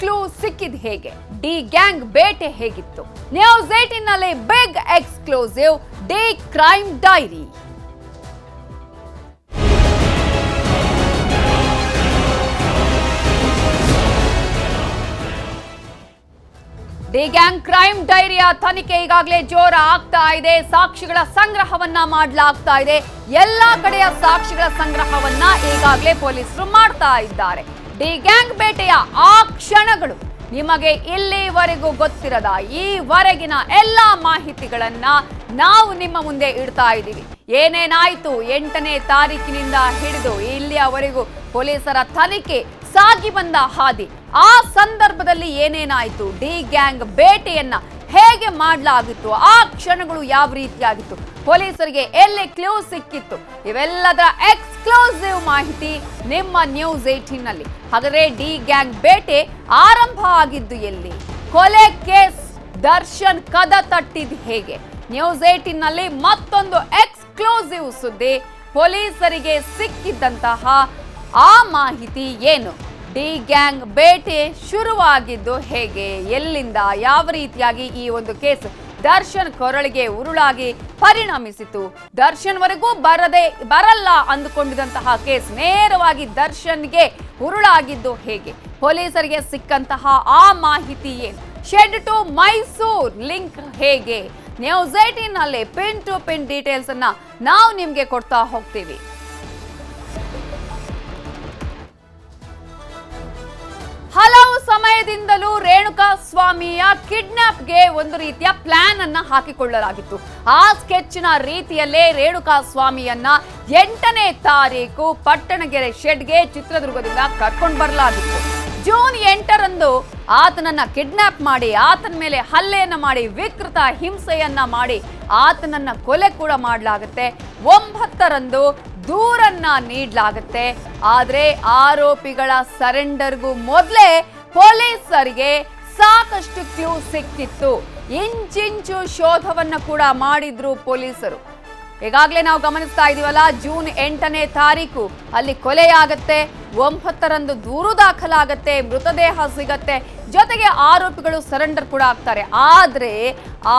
Clue ಸಿಕ್ಕಿದ್ ಹೇಗೆ? D gang ಬೇಟೆ ಹೇಗಿತ್ತು? ನ್ಯೂಸ್ 18 ನಲ್ಲಿ big exclusive D crime diary. D gang crime ಡೈರಿಯ ತನಿಖೆ ಈಗಾಗಲೇ ಜೋರ ಆಗ್ತಾ ಇದೆ. ಸಾಕ್ಷಿಗಳ ಸಂಗ್ರಹವನ್ನ ಮಾಡಲಾಗ್ತಾ ಇದೆ. ಎಲ್ಲಾ ಕಡೆಯ ಸಾಕ್ಷಿಗಳ ಸಂಗ್ರಹವನ್ನ ಈಗಾಗಲೇ ಪೊಲೀಸರು ಮಾಡ್ತಾ ಇದ್ದಾರೆ. ಡಿ ಗ್ಯಾಂಗ್ ಬೇಟೆಯ ಆ ಕ್ಷಣಗಳು ನಿಮಗೆ ಇಲ್ಲಿವರೆಗೂ ಗೊತ್ತಿರದ ಈವರೆಗಿನ ಎಲ್ಲಾ ಮಾಹಿತಿಗಳನ್ನ ನಾವು ನಿಮ್ಮ ಮುಂದೆ ಇಡ್ತಾ ಇದ್ದೀವಿ. ಏನೇನಾಯ್ತು 8ನೇ ತಾರೀಕಿನಿಂದ ಹಿಡಿದು ಇಲ್ಲಿಯವರೆಗೂ ಪೊಲೀಸರ ತನಿಖೆ ಸಾಗಿ ಬಂದ ಹಾದಿ, ಆ ಸಂದರ್ಭದಲ್ಲಿ ಏನೇನಾಯ್ತು, ಡಿ ಗ್ಯಾಂಗ್ ಬೇಟೆಯನ್ನ ಹೇಗೆ ಮಾಡಲಾಗಿತ್ತು, ಆ ಕ್ಷಣಗಳು ಯಾವ ರೀತಿಯಾಗಿತ್ತು, ಪೊಲೀಸರಿಗೆ ಎಲ್ಲಿ ಕ್ಲೂ ಸಿಕ್ಕಿತ್ತು, ಇವೆಲ್ಲದರ ಎಕ್ಸ್ಕ್ಲೂಸಿವ್ ಮಾಹಿತಿ ನಿಮ್ಮ ನ್ಯೂಸ್ 18 ನಲ್ಲಿ. ಹಾಗಾದ್ರೆ ಡಿ ಗ್ಯಾಂಗ್ ಬೇಟೆ ಆರಂಭ ಆಗಿದ್ದು ಎಲ್ಲಿ? ಕೊಲೆ ಕೇಸ್ ದರ್ಶನ್ ಕದ ತಟ್ಟಿದ್ ಹೇಗೆ? ನ್ಯೂಸ್ 18 ನಲ್ಲಿ ಮತ್ತೊಂದು ಎಕ್ಸ್ಕ್ಲೂಸಿವ್ ಸುದ್ದಿ. ಪೊಲೀಸರಿಗೆ ಸಿಕ್ಕಿದ್ದಂತಹ ಆ ಮಾಹಿತಿ ಏನು? ಡಿ ಗ್ಯಾಂಗ್ ಬೇಟೆ ಶುರುವಾಗಿದ್ದು ಹೇಗೆ, ಎಲ್ಲಿಂದ, ಯಾವ ರೀತಿಯಾಗಿ ಈ ಒಂದು ಕೇಸ್ ದರ್ಶನ್ ಕೊರಳಿಗೆ ಉರುಳಾಗಿ ಪರಿಣಮಿಸಿತು? ದರ್ಶನ್ ವರೆಗೂ ಬರಲ್ಲ ಅಂದುಕೊಂಡಿದ್ದಂತಹ ಕೇಸ್ ನೇರವಾಗಿ ದರ್ಶನ್ಗೆ ಉರುಳಾಗಿದ್ದು ಹೇಗೆ? ಪೊಲೀಸರಿಗೆ ಸಿಕ್ಕಂತಹ ಆ ಮಾಹಿತಿ ಏನು? ಶೆಡ್ ಟು ಮೈಸೂರ್ ಲಿಂಕ್ ಹೇಗೆ? ನ್ಯೂಸ್ 18 ನಲ್ಲಿ ಪಿನ್ ಟು ಪಿನ್ ಡೀಟೇಲ್ಸ್ ಅನ್ನ ನಾವು ನಿಮ್ಗೆ ಕೊಡ್ತಾ ಹೋಗ್ತೀವಿ. ಹಲವು ಸಮಯದಿಂದಲೂ ರೇಣುಕಾ ಸ್ವಾಮಿಯ ಕಿಡ್ನಾಪ್ಗೆ ಒಂದು ರೀತಿಯ ಪ್ಲಾನ್ ಅನ್ನ ಹಾಕಿಕೊಳ್ಳಲಾಗಿತ್ತು. ಆ ಸ್ಕೆಚ್ನ ರೀತಿಯಲ್ಲೇ ರೇಣುಕಾ ಸ್ವಾಮಿಯನ್ನ 8ನೇ ತಾರೀಕು ಪಟ್ಟಣಗೆರೆ ಶೆಡ್ಗೆ ಚಿತ್ರದುರ್ಗದಿಂದ ಕರ್ಕೊಂಡು ಬರಲಾಗಿತ್ತು. ಜೂನ್ 8ರಂದು ಆತನನ್ನ ಕಿಡ್ನಾಪ್ ಮಾಡಿ, ಆತನ ಮೇಲೆ ಹಲ್ಲೆಯನ್ನ ಮಾಡಿ, ವಿಕೃತ ಹಿಂಸೆಯನ್ನ ಮಾಡಿ ಆತನನ್ನ ಕೊಲೆ ಕೂಡ ಮಾಡಲಾಗುತ್ತೆ. 9ರಂದು ದೂರನ್ನ ನೀಡಲಾಗುತ್ತೆ. ಆದ್ರೆ ಆರೋಪಿಗಳ ಸರೆಂಡರ್ಗೂ ಮೊದಲೇ ಪೊಲೀಸರಿಗೆ ಸಾಕಷ್ಟು ಕ್ಲೂ ಸಿಕ್ಕಿತ್ತು. ಇಂಚಿಂಚು ಶೋಧವನ್ನ ಕೂಡ ಮಾಡಿದ್ರು ಪೊಲೀಸರು. ಈಗಾಗಲೇ ನಾವು ಗಮನಿಸ್ತಾ ಇದೀವಲ್ಲ, ಜೂನ್ 8ನೇ ತಾರೀಕು ಅಲ್ಲಿ ಕೊಲೆಯಾಗತ್ತೆ, 9ರಂದು ದೂರು ದಾಖಲಾಗತ್ತೆ, ಮೃತದೇಹ ಸಿಗತ್ತೆ, ಜೊತೆಗೆ ಆರೋಪಿಗಳು ಸರೆಂಡರ್ ಕೂಡ ಆಗ್ತಾರೆ. ಆದ್ರೆ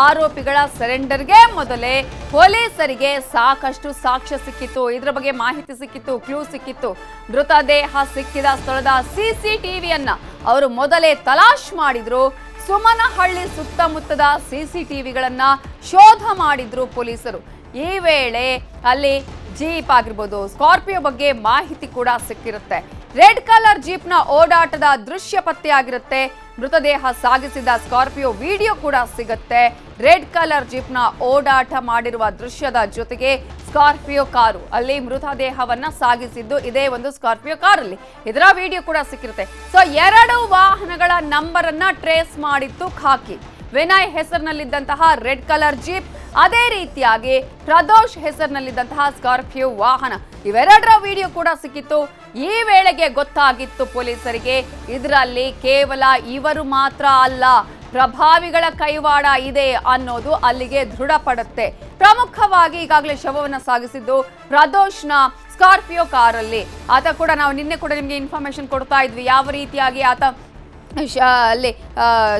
ಆರೋಪಿಗಳ ಸರೆಂಡರ್ಗೆ ಮೊದಲೇ ಪೊಲೀಸರಿಗೆ ಸಾಕಷ್ಟು ಸಾಕ್ಷ್ಯ ಸಿಕ್ಕಿತ್ತು, ಇದ್ರ ಬಗ್ಗೆ ಮಾಹಿತಿ ಸಿಕ್ಕಿತ್ತು, ಕ್ಲೂ ಸಿಕ್ಕಿತ್ತು. ಮೃತದೇಹ ಸಿಕ್ಕಿದ ಸ್ಥಳದ CCTVಯನ್ನ ಅವರು ಮೊದಲೇ ತಲಾಶ್ ಮಾಡಿದ್ರು. ಸುಮನಹಳ್ಳಿ ಸುತ್ತಮುತ್ತದ CCTVಗಳನ್ನ ಶೋಧ ಮಾಡಿದ್ರು ಪೊಲೀಸರು. ಈ ವೇಳೆ ಅಲ್ಲಿ ಜೀಪ್ ಆಗಿರ್ಬೋದು, ಸ್ಕಾರ್ಪಿಯೋ ಬಗ್ಗೆ ಮಾಹಿತಿ ಕೂಡ ಸಿಕ್ಕಿರುತ್ತೆ. ರೆಡ್ ಕಲರ್ ಜೀಪ್ನ ಓಡಾಟದ ದೃಶ್ಯ ಪತ್ತೆ ಆಗಿರುತ್ತೆ. ಮೃತದೇಹ ಸಾಗಿಸಿದ ಸ್ಕಾರ್ಪಿಯೋ ವಿಡಿಯೋ ಕೂಡ ಸಿಗುತ್ತೆ. ರೆಡ್ ಕಲರ್ ಜೀಪ್ನ ಓಡಾಟ ಮಾಡಿರುವ ದೃಶ್ಯದ ಜೊತೆಗೆ ಸ್ಕಾರ್ಪಿಯೋ ಕಾರು, ಅಲ್ಲಿ ಮೃತದೇಹವನ್ನ ಸಾಗಿಸಿದ್ದು ಇದೇ ಒಂದು ಸ್ಕಾರ್ಪಿಯೋ ಕಾರಲ್ಲಿ, ಇದರ ವಿಡಿಯೋ ಕೂಡ ಸಿಕ್ಕಿರುತ್ತೆ. ಸೊ 2 ವಾಹನಗಳ ನಂಬರ್ ಅನ್ನ ಟ್ರೇಸ್ ಮಾಡಿತ್ತು ಖಾಕಿ. ವಿನಯ್ ಹೆಸರಿನಲ್ಲಿದ್ದಂತಹ ರೆಡ್ ಕಲರ್ ಜೀಪ್, ಅದೇ ರೀತಿಯಾಗಿ ಪ್ರದೋಷ್ ಹೆಸರಿನಲ್ಲಿದ್ದಂತಹ ಸ್ಕಾರ್ಪಿಯೋ ವಾಹನ, ಇವೆರಡರ ವಿಡಿಯೋ ಕೂಡ ಸಿಕ್ಕಿತ್ತು. ಈ ವೇಳೆಗೆ ಗೊತ್ತಾಗಿತ್ತು ಪೊಲೀಸರಿಗೆ, ಇದರಲ್ಲಿ ಕೇವಲ ಇವರು ಮಾತ್ರ ಅಲ್ಲ, ಪ್ರಭಾವಿಗಳ ಕೈವಾಡ ಇದೆ ಅನ್ನೋದು ಅಲ್ಲಿಗೆ ದೃಢಪಡುತ್ತೆ. ಪ್ರಮುಖವಾಗಿ ಈಗಾಗಲೇ ಶವವನ್ನು ಸಾಗಿಸಿದ್ದು ಪ್ರದೋಷ್ನ ಸ್ಕಾರ್ಪಿಯೋ ಕಾರಲ್ಲಿ. ಆತ ಕೂಡ ನಾವು ನಿನ್ನೆ ಕೂಡ ನಿಮಗೆ ಇನ್ಫಾರ್ಮೇಶನ್ ಕೊಡ್ತಾ ಇದ್ವಿ, ಯಾವ ರೀತಿಯಾಗಿ ಆತ ಅಲ್ಲಿ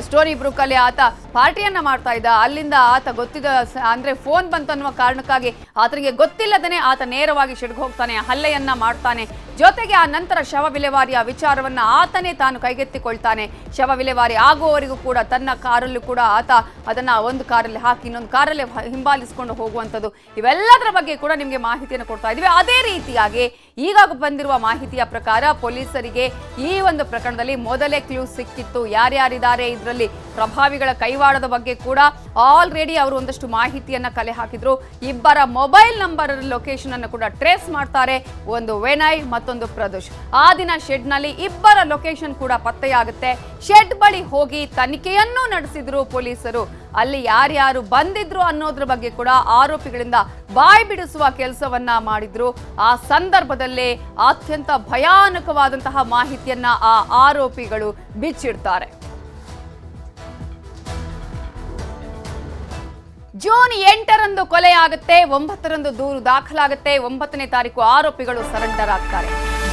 ಸ್ಟೋರಿ ಬ್ರೂಕ್ ಅಲ್ಲಿ ಆತ ಪಾರ್ಟಿಯನ್ನ ಮಾಡ್ತಾ ಇದ್ದ. ಅಲ್ಲಿಂದ ಆತ ಗೊತ್ತಿದ್ದ ಅಂದ್ರೆ ಫೋನ್ ಬಂತು ಅನ್ನುವ ಕಾರಣಕ್ಕಾಗಿ ಆತನಿಗೆ ಗೊತ್ತಿಲ್ಲದೇನೆ ಆತ ನೇರವಾಗಿ ಶೆಡ್ಗೆ ಹೋಗ್ತಾನೆ, ಹಲ್ಲೆಯನ್ನ ಮಾಡ್ತಾನೆ. ಜೊತೆಗೆ ಆ ನಂತರ ಶವ ವಿಲೇವಾರಿಯ ವಿಚಾರವನ್ನ ಆತನೇ ತಾನು ಕೈಗೆತ್ತಿಕೊಳ್ತಾನೆ. ಶವ ವಿಲೇವಾರಿ ಆಗುವವರೆಗೂ ಕೂಡ ತನ್ನ ಕಾರಲ್ಲೂ ಕೂಡ ಆತ ಅದನ್ನ ಒಂದು ಕಾರಲ್ಲಿ ಹಾಕಿ ಇನ್ನೊಂದು ಕಾರಲ್ಲಿ ಹಿಂಬಾಲಿಸಿಕೊಂಡು ಹೋಗುವಂಥದ್ದು, ಇವೆಲ್ಲದರ ಬಗ್ಗೆ ಕೂಡ ನಿಮಗೆ ಮಾಹಿತಿಯನ್ನು ಕೊಡ್ತಾ ಇದ್ವಿ. ಅದೇ ರೀತಿಯಾಗಿ ಈಗ ಬಂದಿರುವ ಮಾಹಿತಿಯ ಪ್ರಕಾರ ಪೊಲೀಸರಿಗೆ ಈ ಒಂದು ಪ್ರಕರಣದಲ್ಲಿ ಮೊದಲೇ ಕ್ಲೂ ಸಿಕ್ಕಿತ್ತು. ಯಾರ್ಯಾರಿದ್ದಾರೆ ಇದರಲ್ಲಿ ಪ್ರಭಾವಿಗಳ ಕೈವಾಡದ ಬಗ್ಗೆ ಕೂಡ ಆಲ್ರೆಡಿ ಅವರು ಒಂದಷ್ಟು ಮಾಹಿತಿಯನ್ನ ಕಲೆ ಹಾಕಿದ್ರು. ಇಬ್ಬರ ಮೊಬೈಲ್ ನಂಬರ್ ಲೊಕೇಶನ್ ಅನ್ನು ಕೂಡ ಟ್ರೇಸ್ ಮಾಡ್ತಾರೆ, ಒಂದು ವಿನಯ್ ಮತ್ತೊಂದು ಪ್ರದೋಷ್. ಆ ದಿನ ಶೆಡ್ ನಲ್ಲಿ ಇಬ್ಬರ ಲೊಕೇಶನ್ ಕೂಡ ಪತ್ತೆಯಾಗುತ್ತೆ. ಶೆಡ್ ಬಳಿ ಹೋಗಿ ತನಿಖೆಯನ್ನು ನಡೆಸಿದ್ರು ಪೊಲೀಸರು. ಅಲ್ಲಿ ಯಾರ್ಯಾರು ಬಂದಿದ್ರು ಅನ್ನೋದ್ರ ಬಗ್ಗೆ ಕೂಡ ಆರೋಪಿಗಳಿಂದ ಬಾಯಿ ಬಿಡಿಸುವ ಕೆಲಸವನ್ನ ಮಾಡಿದ್ರು. ಆ ಸಂದರ್ಭದಲ್ಲೇ ಅತ್ಯಂತ ಭಯಾನಕವಾದಂತಹ ಮಾಹಿತಿಯನ್ನ ಆ ಆರೋಪಿಗಳು ಬಿಚ್ಚಿಡ್ತಾರೆ. ಜೂನ್ 8ರಂದು ಕೊಲೆಯಾಗುತ್ತೆ, 9ರಂದು ದೂರು ದಾಖಲಾಗುತ್ತೆ, 9ನೇ ತಾರೀಕು ಆರೋಪಿಗಳು ಸರೆಂಡರ್ ಆಗ್ತಾರೆ.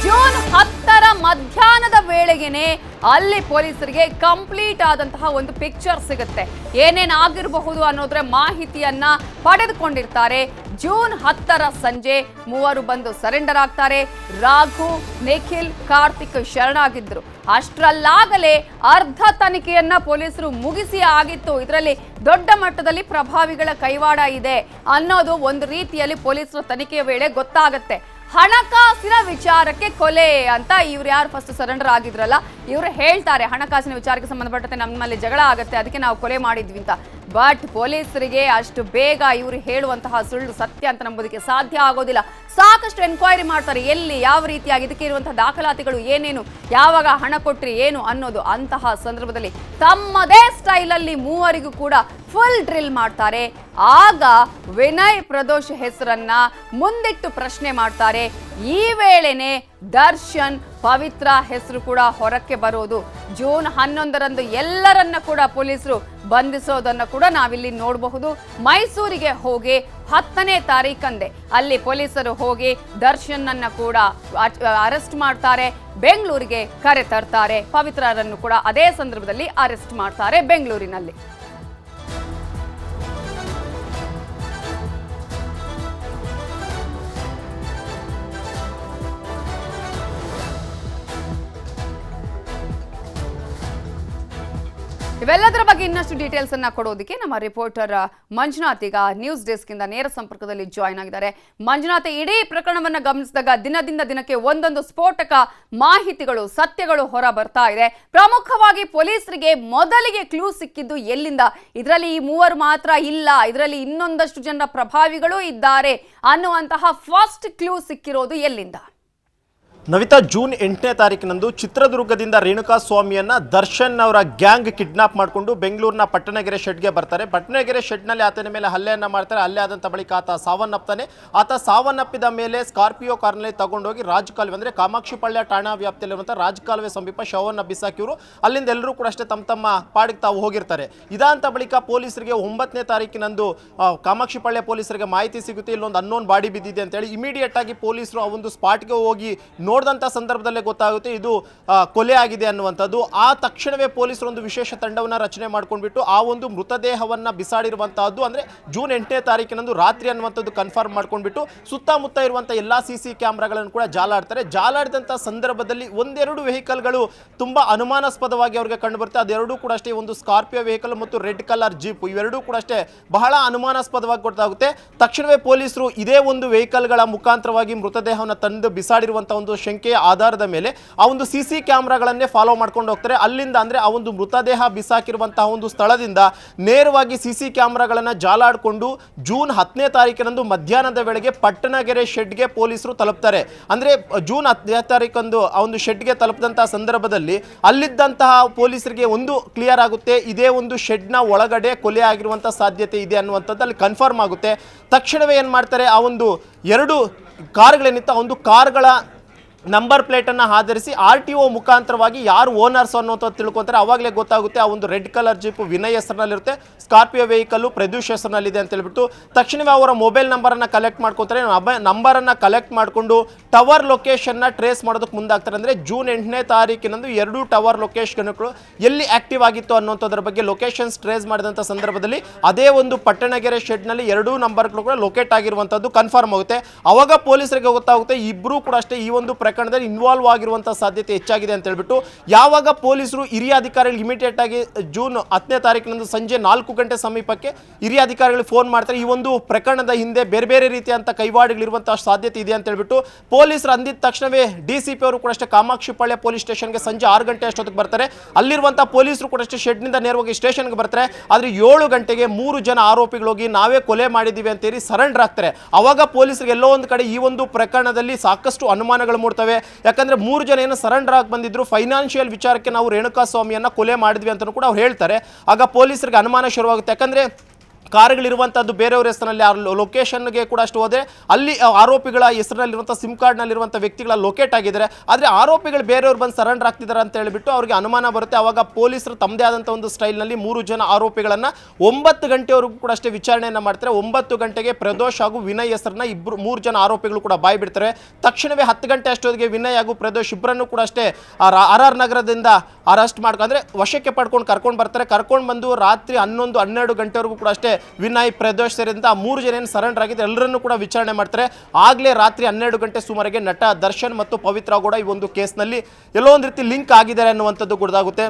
ಜೂನ್ 10ರ ಮಧ್ಯಾಹ್ನದ ವೇಳೆಗೇನೆ ಅಲ್ಲಿ ಪೊಲೀಸರಿಗೆ ಕಂಪ್ಲೀಟ್ ಆದಂತಹ ಒಂದು ಪಿಕ್ಚರ್ ಸಿಗುತ್ತೆ. ಏನೇನಾಗಿರಬಹುದು ಅನ್ನೋದ್ರ ಮಾಹಿತಿಯನ್ನ ಪಡೆದುಕೊಂಡಿರ್ತಾರೆ. ಜೂನ್ 10ರ ಸಂಜೆ ಮೂವರು ಬಂದು ಸರೆಂಡರ್ ಆಗ್ತಾರೆ. ರಾಘು, ನಿಖಿಲ್, ಕಾರ್ತಿಕ್ ಶರಣಾಗಿದ್ರು. ಅಷ್ಟರಲ್ಲಾಗಲೇ ಅರ್ಧ ತನಿಖೆಯನ್ನ ಪೊಲೀಸರು ಮುಗಿಸಿ ಆಗಿತ್ತು. ಇದರಲ್ಲಿ ದೊಡ್ಡ ಮಟ್ಟದಲ್ಲಿ ಪ್ರಭಾವಿಗಳ ಕೈವಾಡ ಇದೆ ಅನ್ನೋದು ಒಂದು ರೀತಿಯಲ್ಲಿ ಪೊಲೀಸರ ತನಿಖೆಯ ವೇಳೆ ಗೊತ್ತಾಗತ್ತೆ. ಹಣಕಾಸಿನ ವಿಚಾರಕ್ಕೆ ಕೊಲೆ ಅಂತ ಇವ್ರು ಯಾರು ಫಸ್ಟ್ ಸರೆಂಡರ್ ಆಗಿದ್ರಲ್ಲ ಇವರು ಹೇಳ್ತಾರೆ, ಹಣಕಾಸಿನ ವಿಚಾರಕ್ಕೆ ಸಂಬಂಧಪಟ್ಟಂತೆ ನಮ್ಮಲ್ಲಿ ಜಗಳ ಆಗುತ್ತೆ, ಅದಕ್ಕೆ ನಾವು ಕೊಲೆ ಮಾಡಿದ್ವಿ ಅಂತ. ಬಟ್ ಪೊಲೀಸರಿಗೆ ಅಷ್ಟು ಬೇಗ ಇವರು ಹೇಳುವಂತಹ ಸುಳ್ಳು ಸತ್ಯ ಅಂತ ನಂಬೋದಕ್ಕೆ ಸಾಧ್ಯ ಆಗೋದಿಲ್ಲ. ಸಾಕಷ್ಟು ಎನ್ಕ್ವೈರಿ ಮಾಡ್ತಾರೆ, ಎಲ್ಲಿ ಯಾವ ರೀತಿಯಾಗಿ ಇದಕ್ಕೆ ಇರುವಂತಹ ದಾಖಲಾತಿಗಳು ಏನೇನು, ಯಾವಾಗ ಹಣ ಕೊಟ್ರಿ ಏನು ಅನ್ನೋದು. ಅಂತಹ ಸಂದರ್ಭದಲ್ಲಿ ತಮ್ಮದೇ ಸ್ಟೈಲಲ್ಲಿ ಮೂವರಿಗೂ ಕೂಡ ಫುಲ್ ಡ್ರಿಲ್ ಮಾಡ್ತಾರೆ. ಆಗ ವಿನಯ್ ಪ್ರದೋಷ್ ಹೆಸರನ್ನ ಮುಂದಿಟ್ಟು ಪ್ರಶ್ನೆ ಮಾಡ್ತಾರೆ. ಈ ವೇಳೆನೆ ದರ್ಶನ್, ಪವಿತ್ರ ಹೆಸರು ಕೂಡ ಹೊರಕ್ಕೆ ಬರೋದು. ಜೂನ್ 11ರಂದು ಎಲ್ಲರನ್ನ ಕೂಡ ಪೊಲೀಸರು ಬಂಧಿಸೋದನ್ನ ಕೂಡ ನಾವಿಲ್ಲಿ ನೋಡಬಹುದು. ಮೈಸೂರಿಗೆ ಹೋಗಿ 10ನೇ ತಾರೀಕಂದೆ ಅಲ್ಲಿ ಪೊಲೀಸರು ಹೋಗಿ ದರ್ಶನ್ ಅನ್ನ ಕೂಡ ಅರೆಸ್ಟ್ ಮಾಡ್ತಾರೆ. ಬೆಂಗಳೂರಿಗೆ ಕರೆ ತರ್ತಾರೆ. ಪವಿತ್ರರನ್ನು ಕೂಡ ಅದೇ ಸಂದರ್ಭದಲ್ಲಿ ಅರೆಸ್ಟ್ ಮಾಡ್ತಾರೆ ಬೆಂಗಳೂರಿನಲ್ಲಿ. ಇವೆಲ್ಲದರ ಬಗ್ಗೆ ಇನ್ನಷ್ಟು ಡೀಟೇಲ್ಸ್ ಅನ್ನ ಕೊಡೋದಕ್ಕೆ ನಮ್ಮ ರಿಪೋರ್ಟರ್ ಮಂಜುನಾಥ್ ಈಗ ನ್ಯೂಸ್ ಡೆಸ್ಕ್ ಇಂದ ನೇರ ಸಂಪರ್ಕದಲ್ಲಿ ಜಾಯ್ನ್ ಆಗಿದ್ದಾರೆ. ಮಂಜುನಾಥ್, ಇಡೀ ಪ್ರಕರಣವನ್ನ ಗಮನಿಸಿದಾಗ ದಿನದಿಂದ ದಿನಕ್ಕೆ ಒಂದೊಂದು ಸ್ಫೋಟಕ ಮಾಹಿತಿಗಳು, ಸತ್ಯಗಳು ಹೊರ ಬರ್ತಾ ಇದೆ. ಪ್ರಮುಖವಾಗಿ ಪೊಲೀಸರಿಗೆ ಮೊದಲಿಗೆ ಕ್ಲೂ ಸಿಕ್ಕಿದ್ದು ಎಲ್ಲಿಂದ? ಇದರಲ್ಲಿ ಈ ಮೂವರು ಮಾತ್ರ ಇಲ್ಲ, ಇದರಲ್ಲಿ ಇನ್ನೊಂದಷ್ಟು ಜನರ ಪ್ರಭಾವಿಗಳು ಇದ್ದಾರೆ ಅನ್ನುವಂತಹ ಫಸ್ಟ್ ಕ್ಲೂ ಸಿಕ್ಕಿರೋದು ಎಲ್ಲಿಂದ? ನವಿತಾ, ಜೂನ್ 8ನೇ ತಾರೀಕಿನಂದು ಚಿತ್ರದುರ್ಗದಿಂದ ರೇಣುಕಾ ಸ್ವಾಮಿಯನ್ನ ದರ್ಶನ್ ಅವರ ಗ್ಯಾಂಗ್ ಕಿಡ್ನಾಪ್ ಮಾಡಿಕೊಂಡು ಬೆಂಗಳೂರಿನ ಪಟ್ಟಣಗೆರೆ ಶೆಡ್ಗೆ ಬರ್ತಾರೆ. ಪಟ್ಟಣಗೆರೆ ಶೆಡ್ನಲ್ಲಿ ಆತನ ಮೇಲೆ ಹಲ್ಲೆಯನ್ನು ಮಾಡ್ತಾರೆ. ಹಲ್ಲೆ ಆದಂಥ ಬಳಿಕ ಆತ ಸಾವನ್ನಪ್ತಾನೆ. ಆತ ಸಾವನ್ನಪ್ಪಿದ ಮೇಲೆ ಸ್ಕಾರ್ಪಿಯೋ ಕಾರ್ನಲ್ಲಿ ತಗೊಂಡೋಗಿ ರಾಜಕಾಲುವೆ ಅಂದರೆ ಕಾಮಾಕ್ಷಿಪಾಳ್ಯ ಠಾಣಾ ವ್ಯಾಪ್ತಿಯಲ್ಲಿರುವಂಥ ರಾಜಕಾಲುವೆ ಸಮೀಪ ಶವವನ್ನು ಬಿಸಾಕಿವರು. ಅಲ್ಲಿಂದ ಎಲ್ಲರೂ ಕೂಡ ಅಷ್ಟೇ ತಮ್ಮ ಪಾಡಿಗೆ ತಾವು ಹೋಗಿರ್ತಾರೆ. ಇದಾಂತ ಬಳಿಕ ಪೊಲೀಸರಿಗೆ 9ನೇ ತಾರೀಕಿನಂದು ಕಾಮಾಕ್ಷಿಪಾಳ್ಯ ಪೊಲೀಸರಿಗೆ ಮಾಹಿತಿ ಸಿಗುತ್ತೆ, ಇಲ್ಲೊಂದು ಅನ್ನೋನ್ ಬಾಡಿ ಬಿದ್ದಿದೆ ಅಂತೇಳಿ. ಇಮಿಡಿಯೇಟ್ ಆಗಿ ಪೊಲೀಸರು ಆ ಒಂದು ಸ್ಪಾಟ್ಗೆ ಹೋಗಿ ನೋಡಿದಂಥ ಸಂದರ್ಭದಲ್ಲೇ ಗೊತ್ತಾಗುತ್ತೆ ಇದು ಕೊಲೆ ಆಗಿದೆ ಅನ್ನುವಂಥದ್ದು. ಆ ತಕ್ಷಣವೇ ಪೊಲೀಸರು ಒಂದು ವಿಶೇಷ ತಂಡವನ್ನು ರಚನೆ ಮಾಡ್ಕೊಂಡ್ಬಿಟ್ಟು ಆ ಒಂದು ಮೃತದೇಹವನ್ನು ಬಿಸಾಡಿರುವಂತಹದ್ದು ಅಂದರೆ ಜೂನ್ 8ನೇ ತಾರೀಕಿನಂದು ರಾತ್ರಿ ಅನ್ನುವಂಥದ್ದು ಕನ್ಫರ್ಮ್ ಮಾಡ್ಕೊಂಡ್ಬಿಟ್ಟು ಸುತ್ತಮುತ್ತ ಇರುವಂಥ ಎಲ್ಲ CC ಕ್ಯಾಮ್ರಾಗಳನ್ನು ಕೂಡ ಜಾಲಾಡ್ತಾರೆ. ಜಾಲಾಡಿದಂಥ ಸಂದರ್ಭದಲ್ಲಿ ಒಂದೆರಡು ವೆಹಿಕಲ್ಗಳು ತುಂಬ ಅನುಮಾನಾಸ್ಪದವಾಗಿ ಅವರಿಗೆ ಕಂಡು ಬರುತ್ತೆ. ಅದೆರಡೂ ಕೂಡ ಅಷ್ಟೇ, ಒಂದು ಸ್ಕಾರ್ಪಿಯೋ ವೆಹಿಕಲ್ ಮತ್ತು ರೆಡ್ ಕಲರ್ ಜೀಪ್, ಇವೆರಡೂ ಕೂಡ ಅಷ್ಟೇ ಬಹಳ ಅನುಮಾನಾಸ್ಪದವಾಗಿ ಗೊತ್ತಾಗುತ್ತೆ. ತಕ್ಷಣವೇ ಪೊಲೀಸರು ಇದೇ ಒಂದು ವೆಹಿಕಲ್ಗಳ ಮುಖಾಂತರವಾಗಿ ಮೃತದೇಹವನ್ನು ತಂದು ಬಿಸಾಡಿರುವಂಥ ಒಂದು ಶಂಕೆಯ ಆಧಾರದ ಮೇಲೆ ಆ ಒಂದು CC ಕ್ಯಾಮ್ರಾಗಳನ್ನೇ ಫಾಲೋ ಮಾಡ್ಕೊಂಡು ಹೋಗ್ತಾರೆ. ಅಲ್ಲಿಂದ ಅಂದರೆ ಆ ಒಂದು ಮೃತದೇಹ ಬಿಸಾಕಿರುವಂತಹ ಒಂದು ಸ್ಥಳದಿಂದ ನೇರವಾಗಿ CC ಕ್ಯಾಮ್ರಾಗಳನ್ನು ಜಾಲಾಡಿಕೊಂಡು ಜೂನ್ 10ನೇ ತಾರೀಕಿನಂದು ಮಧ್ಯಾಹ್ನದ ವೇಳೆಗೆ ಪಟ್ಟಣಗೆರೆ ಶೆಡ್ಗೆ ಪೊಲೀಸರು ತಲುಪ್ತಾರೆ. ಅಂದರೆ ಜೂನ್ 10ನೇ ತಾರೀಕಂದು ಆ ಒಂದು ಶೆಡ್ಗೆ ತಲುಪಿದಂತಹ ಸಂದರ್ಭದಲ್ಲಿ ಅಲ್ಲಿದ್ದಂತಹ ಪೊಲೀಸರಿಗೆ ಒಂದು ಕ್ಲಿಯರ್ ಆಗುತ್ತೆ, ಇದೇ ಒಂದು ಶೆಡ್ನ ಒಳಗಡೆ ಕೊಲೆ ಆಗಿರುವಂಥ ಸಾಧ್ಯತೆ ಇದೆ ಅನ್ನುವಂಥದ್ದು ಅಲ್ಲಿ ಕನ್ಫರ್ಮ್ ಆಗುತ್ತೆ. ತಕ್ಷಣವೇ ಏನು ಮಾಡ್ತಾರೆ, ಆ ಒಂದು ಎರಡು ಕಾರ್ಗಳೇನಿತ್ತು ಆ ಒಂದು ಕಾರ್ಗಳ ನಂಬರ್ ಪ್ಲೇಟನ್ನು ಆಧರಿಸಿ RTO ಮುಖಾಂತರವಾಗಿ ಯಾರು ಓನರ್ಸ್ ಅನ್ನೋಂಥದ್ದು ತಿಳ್ಕೊತಾರೆ. ಆವಾಗಲೇ ಗೊತ್ತಾಗುತ್ತೆ ಆ ಒಂದು ರೆಡ್ ಕಲರ್ ಜೀಪ್ ವಿನಯ್ ಹೆಸರಿನಲ್ಲಿರುತ್ತೆ, ಸ್ಕಾರ್ಪಿಯೋ ವೆಹಿಕಲ್ಲು ಪ್ರದೂಷ್ ಹೆಸರಿನಲ್ಲಿದೆ ಅಂತ ಹೇಳ್ಬಿಟ್ಟು ತಕ್ಷಣವೇ ಅವರ ಮೊಬೈಲ್ ನಂಬರನ್ನು ಕಲೆಕ್ಟ್ ಮಾಡ್ಕೊತಾರೆ. ನಂಬರನ್ನು ಕಲೆಕ್ಟ್ ಮಾಡಿಕೊಂಡು ಟವರ್ ಲೊಕೇಶನ್ನ ಟ್ರೇಸ್ ಮಾಡೋದಕ್ಕೆ ಮುಂದಾಗ್ತಾರೆ. ಅಂದರೆ ಜೂನ್ 8ನೇ ತಾರೀಕಿನಂದು ಎರಡು ಟವರ್ ಲೊಕೇಶನ್ಗಳು ಎಲ್ಲಿ ಆಕ್ಟಿವ್ ಆಗಿತ್ತು ಅನ್ನೋಂಥದ್ರ ಬಗ್ಗೆ ಲೊಕೇಶನ್ಸ್ ಟ್ರೇಸ್ ಮಾಡಿದಂಥ ಸಂದರ್ಭದಲ್ಲಿ ಅದೇ ಒಂದು ಪಟ್ಟಣಗೆರೆ ಶೆಡ್ನಲ್ಲಿ ಎರಡೂ ನಂಬರ್ಗಳು ಕೂಡ ಲೊಕೇಟ್ ಆಗಿರುವಂಥದ್ದು ಕನ್ಫರ್ಮ್ ಆಗುತ್ತೆ. ಅವಾಗ ಪೊಲೀಸರಿಗೆ ಗೊತ್ತಾಗುತ್ತೆ ಇಬ್ಬರೂ ಕೂಡ ಅಷ್ಟೇ ಈ ಒಂದು ಪ್ರಕರಣದಲ್ಲಿ ಇನ್ವಾಲ್ವ್ ಆಗಿರುವಂತಹ ಸಾಧ್ಯತೆ ಹೆಚ್ಚಾಗಿದೆ ಅಂತ ಹೇಳ್ಬಿಟ್ಟು ಯಾವಾಗ ಪೊಲೀಸರು ಹಿರಿಯ ಅಧಿಕಾರಿಗಳು ಇಮಿಡಿಯೇಟ್ ಆಗಿ ಜೂನ್ 10ನೇ ತಾರೀಕಿನಂದು ಸಂಜೆ 4 ಗಂಟೆ ಸಮೀಪಕ್ಕೆ ಹಿರಿಯ ಅಧಿಕಾರಿಗಳಿಗೆ ಫೋನ್ ಮಾಡ್ತಾರೆ. ಈ ಒಂದು ಪ್ರಕರಣದ ಹಿಂದೆ ಬೇರೆ ಬೇರೆ ರೀತಿಯಂತ ಕೈವಾಡಗಳಿರುವಂತಹ ಸಾಧ್ಯತೆ ಇದೆ ಅಂತ ಹೇಳ್ಬಿಟ್ಟು ಪೊಲೀಸರು ಅಂದಿದ ತಕ್ಷಣವೇ DCP ಅವರು ಕೂಡ ಅಷ್ಟೇ ಕಾಮಾಕ್ಷಿಪಾಳ್ಯ ಪೊಲೀಸ್ ಸ್ಟೇಷನ್ಗೆ ಸಂಜೆ 6 ಗಂಟೆ ಅಷ್ಟೊತ್ತಿಗೆ ಬರ್ತಾರೆ. ಅಲ್ಲಿರುವಂತಹ ಪೊಲೀಸರು ಕೂಡ ಅಷ್ಟೇ ಶೆಡ್ನಿಂದ ನೇರವಾಗಿ ಸ್ಟೇಷನ್ಗೆ ಬರ್ತಾರೆ. ಆದರೆ 7 ಗಂಟೆಗೆ 3 ಜನ ಆರೋಪಿಗಳು ಹೋಗಿ ನಾವೇ ಕೊಲೆ ಮಾಡಿದ್ದೀವಿ ಅಂತೇಳಿ ಸರೆಂಡರ್ ಆಗ್ತಾರೆ. ಅವಾಗ ಪೊಲೀಸರಿಗೆ ಎಲ್ಲೋ ಒಂದು ಕಡೆ ಈ ಒಂದು ಪ್ರಕರಣದಲ್ಲಿ ಸಾಕಷ್ಟು ಅನುಮಾನಗಳು ಮೂಡ್ತವೆ. ಯಾಕಂದ್ರೆ 3 ಜನ ಏನು ಸರೆಂಡರ್ ಆಗಿ ಬಂದಿದ್ರು, ಫೈನಾನ್ಷಿಯಲ್ ವಿಚಾರಕ್ಕೆ ನಾವು ರೇಣುಕಾ ಸ್ವಾಮಿಯನ್ನ ಕೊಲೆ ಮಾಡಿದ್ವಿ ಅಂತ ಕೂಡ ಅವ್ರು ಹೇಳ್ತಾರೆ. ಆಗ ಪೊಲೀಸರಿಗೆ ಅನುಮಾನ ಶುರುವಾಗುತ್ತೆ. ಯಾಕಂದ್ರೆ ಕಾರುಗಳಿರುವಂಥದ್ದು ಬೇರೆಯವ್ರ ಹೆಸರಿನಲ್ಲಿ ಆ ಲೊಕೇಶನ್ಗೆ ಕೂಡ ಅಷ್ಟು ಹೋದರೆ ಅಲ್ಲಿ ಆರೋಪಿಗಳ ಹೆಸರಿನಲ್ಲಿರುವಂಥ ಸಿಮ್ ಕಾರ್ಡ್ನಲ್ಲಿರುವಂಥ ವ್ಯಕ್ತಿಗಳ ಲೊಕೇಟ್ ಆಗಿದ್ದಾರೆ. ಆದರೆ ಆರೋಪಿಗಳು ಬೇರೆಯವ್ರು ಬಂದು ಸರೆಂಡರ್ ಆಗ್ತಿದ್ದಾರೆ ಅಂತ ಹೇಳಿಬಿಟ್ಟು ಅವ್ರಿಗೆ ಅನುಮಾನ ಬರುತ್ತೆ. ಆವಾಗ ಪೊಲೀಸರು ತಮ್ಮದೇ ಆದಂಥ ಒಂದು ಸ್ಟೈಲ್ನಲ್ಲಿ 3 ಜನ ಆರೋಪಿಗಳನ್ನು 9 ಗಂಟೆವರೆಗೂ ಕೂಡ ಅಷ್ಟೇ ವಿಚಾರಣೆಯನ್ನು ಮಾಡ್ತಾರೆ. 9 ಗಂಟೆಗೆ ಪ್ರದೋಷ್ ಹಾಗೂ ವಿನಯ್ ಹೆಸರನ್ನ 3 ಜನ ಆರೋಪಿಗಳು ಕೂಡ ಬಾಯಿ ಬಿಡ್ತಾರೆ. ತಕ್ಷಣವೇ 10 ಗಂಟೆ ಅಷ್ಟೊತ್ತಿಗೆ ವಿನಯ್ ಹಾಗೂ ಪ್ರದೋಷ್ ಇಬ್ಬರನ್ನು ಕೂಡ ಅಷ್ಟೇ RR ನಗರದಿಂದ ಅರೆಸ್ಟ್ ಮಾಡ್ಕೊಂಡ್ರೆ ವಶಕ್ಕೆ ಪಡ್ಕೊಂಡು ಕರ್ಕೊಂಡು ಬರ್ತಾರೆ. ಕರ್ಕೊಂಡು ಬಂದು ರಾತ್ರಿ 11-12 ಗಂಟೆವರೆಗೂ ಕೂಡ ಅಷ್ಟೇ ವಿನಯ್ ಪ್ರದೋಷ್ ಸೇರಿದಂತೆ 3 ಜನ ಏನು ಸರೆಂಡರ್ ಆಗಿದ್ದು ಎಲ್ಲರನ್ನೂ ಕೂಡ ವಿಚಾರಣೆ ಮಾಡ್ತಾರೆ. ಆಗಲೇ ರಾತ್ರಿ 12 ಗಂಟೆ ಸುಮಾರಿಗೆ ನಟ ದರ್ಶನ್ ಮತ್ತು ಪವಿತ್ರ ಗೌಡ ಈ ಒಂದು ಕೇಸ್ನಲ್ಲಿ ಎಲ್ಲೋ ಒಂದು ರೀತಿ ಲಿಂಕ್ ಆಗಿದ್ದಾರೆ ಅನ್ನುವಂಥದ್ದು ಗೊತ್ತಾಗುತ್ತೆ.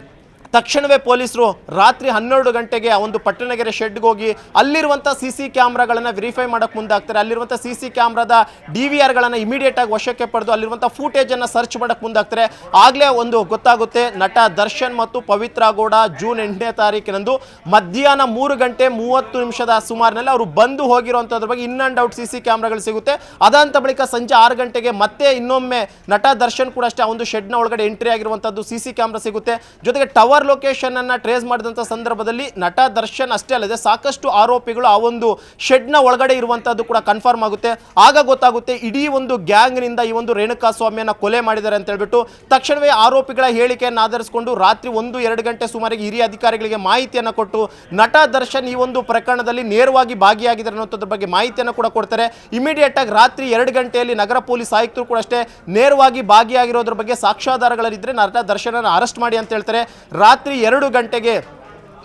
ತಕ್ಷಣವೇ ಪೊಲೀಸರು ರಾತ್ರಿ 12 ಗಂಟೆಗೆ ಆ ಒಂದು ಪಟ್ಟಣಗೆರೆ ಶೆಡ್ಗೆ ಹೋಗಿ ಅಲ್ಲಿರುವಂಥ CC ಕ್ಯಾಮ್ರಾಗಳನ್ನು ವೆರಿಫೈ ಮಾಡೋಕ್ಕೆ ಮುಂದಾಗ್ತಾರೆ. ಅಲ್ಲಿರುವಂಥ CC ಕ್ಯಾಮ್ರಾದ DVRಗಳನ್ನು ಇಮಿಡಿಯೇಟ್ ಆಗಿ ವಶಕ್ಕೆ ಪಡೆದು ಅಲ್ಲಿರುವಂಥ ಫೂಟೇಜನ್ನು ಸರ್ಚ್ ಮಾಡೋಕ್ಕೆ ಮುಂದಾಗ್ತಾರೆ. ಆಗಲೇ ಒಂದು ಗೊತ್ತಾಗುತ್ತೆ, ನಟ ದರ್ಶನ್ ಮತ್ತು ಪವಿತ್ರ ಗೌಡ ಜೂನ್ 8ನೇ ತಾರೀಕಿನಂದು ಮಧ್ಯಾಹ್ನ 3 ಗಂಟೆ 30 ನಿಮಿಷದ ಸುಮಾರಿನಲ್ಲಿ ಅವರು ಬಂದು ಹೋಗಿರುವಂಥದ್ರ ಬಗ್ಗೆ ಇನ್ ಆ್ಯಂಡ್ ಔಟ್ CC ಕ್ಯಾಮ್ರಾಗಳು ಸಿಗುತ್ತೆ. ಅದಾದ ಬಳಿಕ ಸಂಜೆ 6 ಗಂಟೆಗೆ ಮತ್ತೆ ಇನ್ನೊಮ್ಮೆ ನಟ ದರ್ಶನ್ ಕೂಡ ಅಷ್ಟೇ ಆ ಒಂದು ಶೆಡ್ನ ಒಳಗಡೆ ಎಂಟ್ರಿ ಆಗಿರುವಂಥದ್ದು CC ಕ್ಯಾಮ್ರಾ ಸಿಗುತ್ತೆ. ಜೊತೆಗೆ ಟವರ್ ಲೊಕೇಶನ್ ಅನ್ನ ಟ್ರೇಸ್ ಮಾಡಿದಂಥ ಸಂದರ್ಭದಲ್ಲಿ ನಟ ದರ್ಶನ್ ಅಷ್ಟೇ ಅಲ್ಲದೆ ಸಾಕಷ್ಟು ಆರೋಪಿಗಳು ಆ ಒಂದು ಶೆಡ್ನ ಒಳಗಡೆ ಇರುವಂತದ್ದು ಕೂಡ ಕನ್ಫರ್ಮ್ ಆಗುತ್ತೆ. ಆಗ ಗೊತ್ತಾಗುತ್ತೆ ಇಡೀ ಒಂದು ಗ್ಯಾಂಗ್ನಿಂದ ಈ ಒಂದು ರೇಣುಕಾ ಸ್ವಾಮಿಯನ್ನ ಕೊಲೆ ಮಾಡಿದ್ದಾರೆ ಅಂತ ಹೇಳ್ಬಿಟ್ಟು ತಕ್ಷಣವೇ ಆರೋಪಿಗಳ ಹೇಳಿಕೆಯನ್ನು ಆಧರಿಸಿಕೊಂಡು ರಾತ್ರಿ 1-2 ಗಂಟೆ ಸುಮಾರಿಗೆ ಹಿರಿಯ ಅಧಿಕಾರಿಗಳಿಗೆ ಮಾಹಿತಿಯನ್ನು ಕೊಟ್ಟು ನಟ ದರ್ಶನ್ ಈ ಒಂದು ಪ್ರಕರಣದಲ್ಲಿ ನೇರವಾಗಿ ಭಾಗಿಯಾಗಿದ್ದಾರೆ ಅನ್ನೋದ್ರ ಬಗ್ಗೆ ಮಾಹಿತಿಯನ್ನು ಕೂಡ ಕೊಡ್ತಾರೆ. ಇಮಿಡಿಯೇಟ್ ಆಗಿ ರಾತ್ರಿ 2 ಗಂಟೆಯಲ್ಲಿ ನಗರ ಪೊಲೀಸ್ ಆಯುಕ್ತರು ಕೂಡ ಅಷ್ಟೇ ನೇರವಾಗಿ ಭಾಗಿಯಾಗಿರೋದ್ರ ಬಗ್ಗೆ ಸಾಕ್ಷ್ಯಾಧಾರಗಳಿದ್ರೆ ನಟ ದರ್ಶನನ ಅರೆಸ್ಟ್ ಮಾಡಿ ಅಂತ ಹೇಳ್ತಾರೆ. ರಾತ್ರಿ 2 ಗಂಟೆಗೆ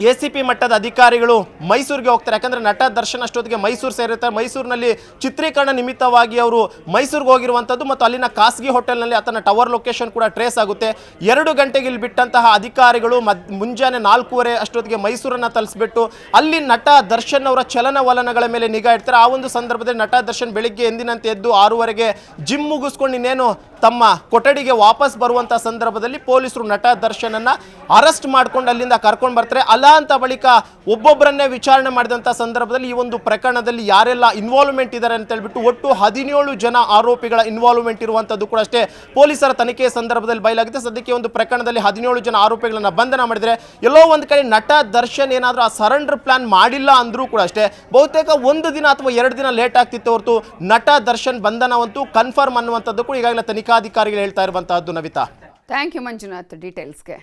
ACP ಮಟ್ಟದ ಅಧಿಕಾರಿಗಳು ಮೈಸೂರಿಗೆ ಹೋಗ್ತಾರೆ. ಯಾಕಂದರೆ ನಟ ದರ್ಶನ್ ಅಷ್ಟೊತ್ತಿಗೆ ಮೈಸೂರು ಸೇರಿರ್ತಾರೆ. ಮೈಸೂರಿನಲ್ಲಿ ಚಿತ್ರೀಕರಣ ನಿಮಿತ್ತವಾಗಿ ಅವರು ಮೈಸೂರಿಗೆ ಹೋಗಿರುವಂಥದ್ದು ಮತ್ತು ಅಲ್ಲಿನ ಖಾಸಗಿ ಹೋಟೆಲ್ನಲ್ಲಿ ಆತನ ಟವರ್ ಲೊಕೇಶನ್ ಕೂಡ ಟ್ರೇಸ್ ಆಗುತ್ತೆ. 2 ಗಂಟೆಗೆ ಇಲ್ಲಿ ಬಿಟ್ಟಂತಹ ಅಧಿಕಾರಿಗಳು ಮುಂಜಾನೆ 4:15 ಅಷ್ಟೊತ್ತಿಗೆ ಮೈಸೂರನ್ನು ತಲುಪಿಸ್ಬಿಟ್ಟು ಅಲ್ಲಿ ನಟ ದರ್ಶನ್ ಅವರ ಚಲನವಲನಗಳ ಮೇಲೆ ನಿಗಾ ಇಡ್ತಾರೆ. ಆ ಒಂದು ಸಂದರ್ಭದಲ್ಲಿ ನಟ ದರ್ಶನ್ ಬೆಳಿಗ್ಗೆ ಎಂದಿನಂತೆ ಎದ್ದು 6:30ಗೆ ಜಿಮ್ ಮುಗಿಸ್ಕೊಂಡು ಇನ್ನೇನು ತಮ್ಮ ಕೊಠಡಿಗೆ ವಾಪಸ್ ಬರುವಂಥ ಸಂದರ್ಭದಲ್ಲಿ ಪೊಲೀಸರು ನಟ ದರ್ಶನನ್ನು ಅರೆಸ್ಟ್ ಮಾಡ್ಕೊಂಡು ಅಲ್ಲಿಂದ ಕರ್ಕೊಂಡು ಬರ್ತಾರೆ. ಅಲ್ಲ ಅಂತ ಬಳಿಕ ಒಬ್ಬೊಬ್ಬರನ್ನೇ ವಿಚಾರಣೆ ಮಾಡಿದಂಥ ಸಂದರ್ಭದಲ್ಲಿ ಈ ಒಂದು ಪ್ರಕರಣದಲ್ಲಿ ಯಾರೆಲ್ಲ ಇನ್ವಾಲ್ವ್ಮೆಂಟ್ ಇದ್ದಾರೆ ಅಂತ ಹೇಳ್ಬಿಟ್ಟು ಒಟ್ಟು 17 ಜನ ಆರೋಪಿಗಳ ಇನ್ವಾಲ್ವ್ಮೆಂಟ್ ಇರುವಂಥದ್ದು ಕೂಡ ಅಷ್ಟೇ ಪೊಲೀಸರ ತನಿಖೆಯ ಸಂದರ್ಭದಲ್ಲಿ ಬಯಲಾಗಿದೆ. ಸದ್ಯಕ್ಕೆ ಒಂದು ಪ್ರಕರಣದಲ್ಲಿ 17 ಜನ ಆರೋಪಿಗಳನ್ನು ಬಂಧನ ಮಾಡಿದರೆ ಎಲ್ಲೋ ಒಂದು ಕಡೆ ನಟ ದರ್ಶನ್ ಏನಾದರೂ ಆ ಸರೆಂಡರ್ ಪ್ಲಾನ್ ಮಾಡಿಲ್ಲ ಅಂದರೂ ಕೂಡ ಅಷ್ಟೇ ಬಹುತೇಕ 1 ದಿನ ಅಥವಾ 2 ದಿನ ಲೇಟ್ ಆಗ್ತಿತ್ತು ಹೊರತು ನಟ ದರ್ಶನ್ ಬಂಧನವಂತೂ ಕನ್ಫರ್ಮ್ ಅನ್ನುವಂಥದ್ದು ಕೂಡ ಈಗಾಗಲೇ ತನಿಖಾಧಿಕಾರಿಗಳು ಹೇಳ್ತಾ ಇರುವಂತಹದ್ದು. ನವಿತಾ, ಥ್ಯಾಂಕ್ ಯು ಮಂಜುನಾಥ್ ಡೀಟೇಲ್ಸ್ಗೆ.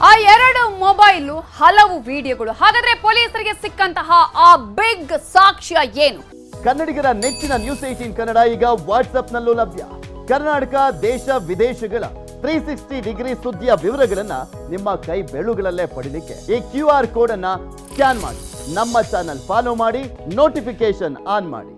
ಆ 2 ಮೊಬೈಲು, ಹಲವು ವಿಡಿಯೋಗಳು, ಹಾಗಾದ್ರೆ ಪೊಲೀಸರಿಗೆ ಸಿಕ್ಕಂತಹ ಆ ಬಿಗ್ ಸಾಕ್ಷ್ಯ ಏನು? ಕನ್ನಡಿಗರ ನೆಚ್ಚಿನ ನ್ಯೂಸ್ 18 ಕನ್ನಡ ಈಗ ವಾಟ್ಸ್ಆಪ್ನಲ್ಲೂ ಲಭ್ಯ. ಕರ್ನಾಟಕ, ದೇಶ ವಿದೇಶಗಳ 360 ಡಿಗ್ರಿ ಸುದ್ದಿಯ ವಿವರಗಳನ್ನ ನಿಮ್ಮ ಕೈ ಬೆಳುಗಳಲ್ಲೇ ಪಡಿಲಿಕ್ಕೆ ಈ QR ಕೋಡ್ ಅನ್ನ ಸ್ಕ್ಯಾನ್ ಮಾಡಿ, ನಮ್ಮ ಚಾನಲ್ ಫಾಲೋ ಮಾಡಿ, ನೋಟಿಫಿಕೇಶನ್ ಆನ್ ಮಾಡಿ.